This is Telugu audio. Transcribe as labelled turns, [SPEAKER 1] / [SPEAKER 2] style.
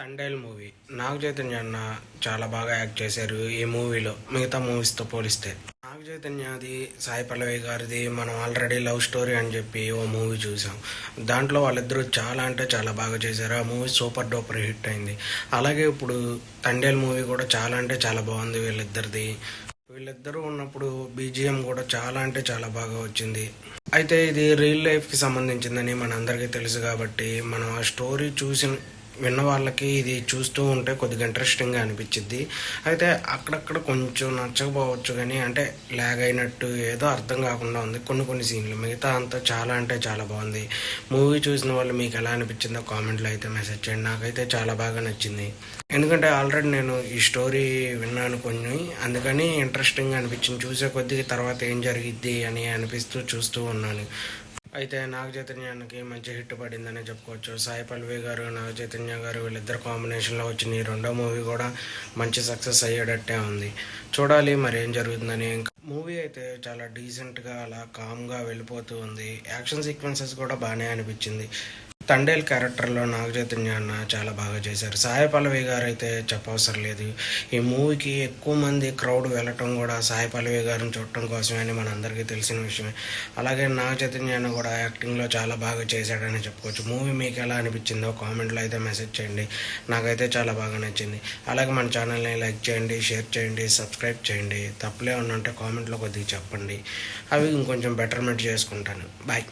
[SPEAKER 1] తండేల్ మూవీ నాగ చైతన్య అన్న చాలా బాగా యాక్ట్ చేశారు ఈ మూవీలో మిగతా మూవీస్తో పోలిస్తే. నాగ చైతన్యది, సాయి పల్లవి గారిది మనం ఆల్రెడీ లవ్ స్టోరీ అని చెప్పి ఓ మూవీ చూసాం. దాంట్లో వాళ్ళిద్దరూ చాలా అంటే చాలా బాగా చేశారు. ఆ మూవీ సూపర్ డూపర్ హిట్ అయింది. అలాగే ఇప్పుడు తండేల్ మూవీ కూడా చాలా అంటే చాలా బాగుంది వీళ్ళిద్దరిది. వీళ్ళిద్దరూ ఉన్నప్పుడు బీజిఎం కూడా చాలా అంటే చాలా బాగా వచ్చింది. అయితే ఇది రియల్ లైఫ్కి సంబంధించిందని మనందరికీ తెలుసు కాబట్టి మనం ఆ స్టోరీ విన్న వాళ్ళకి ఇది చూస్తూ ఉంటే కొద్దిగా ఇంట్రెస్టింగ్గా అనిపించింది. అయితే అక్కడక్కడ కొంచెం నచ్చకపోవచ్చు, కానీ అంటే ల్యాగ్ అయినట్టు ఏదో అర్థం కాకుండా ఉంది కొన్ని సీన్లు. మిగతా అంతా చాలా అంటే చాలా బాగుంది. మూవీ చూసిన వాళ్ళు మీకు ఎలా అనిపించిందో కామెంట్లో అయితే మెసేజ్ చేయండి. నాకైతే చాలా బాగా నచ్చింది. ఎందుకంటే ఆల్రెడీ నేను ఈ స్టోరీ విన్నాను కొన్ని, అందుకని ఇంట్రెస్టింగ్గా అనిపించింది. చూసే కొద్దిగా తర్వాత ఏం జరిగిద్ది అని అనిపిస్తూ చూస్తూ ఉన్నాను. అయితే నాగ చైతన్యానికి మంచి హిట్ పడిందని చెప్పుకోవచ్చు. సాయి పల్లవి గారు, నాగ చైతన్య గారు వీళ్ళిద్దరు కాంబినేషన్లో వచ్చిన ఈ రెండో మూవీ కూడా మంచి సక్సెస్ అయ్యేటట్టే ఉంది. చూడాలి మరి ఏం జరుగుతుందని. ఇంకా మూవీ అయితే చాలా డీసెంట్గా అలా కామ్గా వెళ్ళిపోతూ ఉంది. యాక్షన్ సీక్వెన్సెస్ కూడా బాగానే అనిపించింది. తండేల్ క్యారెక్టర్లో నాగ చైతన్య అన్న చాలా బాగా చేశారు. సాయి పల్లవి గారు అయితే చెప్పవసరం లేదు. ఈ మూవీకి ఎక్కువ మంది క్రౌడ్ వెళ్ళటం కూడా సాయి పల్లవి గారిని చూడటం కోసమే అని మనందరికీ తెలిసిన విషయమే. అలాగే నాగ చైతన్య అన్న కూడా యాక్టింగ్లో చాలా బాగా చేశాడని చెప్పుకోవచ్చు. మూవీ మీకు ఎలా అనిపించిందో కామెంట్లో అయితే మెసేజ్ చేయండి. నాకైతే చాలా బాగా నచ్చింది. అలాగే మన ఛానల్ని లైక్ చేయండి, షేర్ చేయండి, సబ్స్క్రైబ్ చేయండి. తప్పులే ఉన్నంటే కామెంట్లో కొద్దిగా చెప్పండి. అవి ఇంకొంచెం బెటర్మెంట్ చేసుకుంటాను. బాయ్.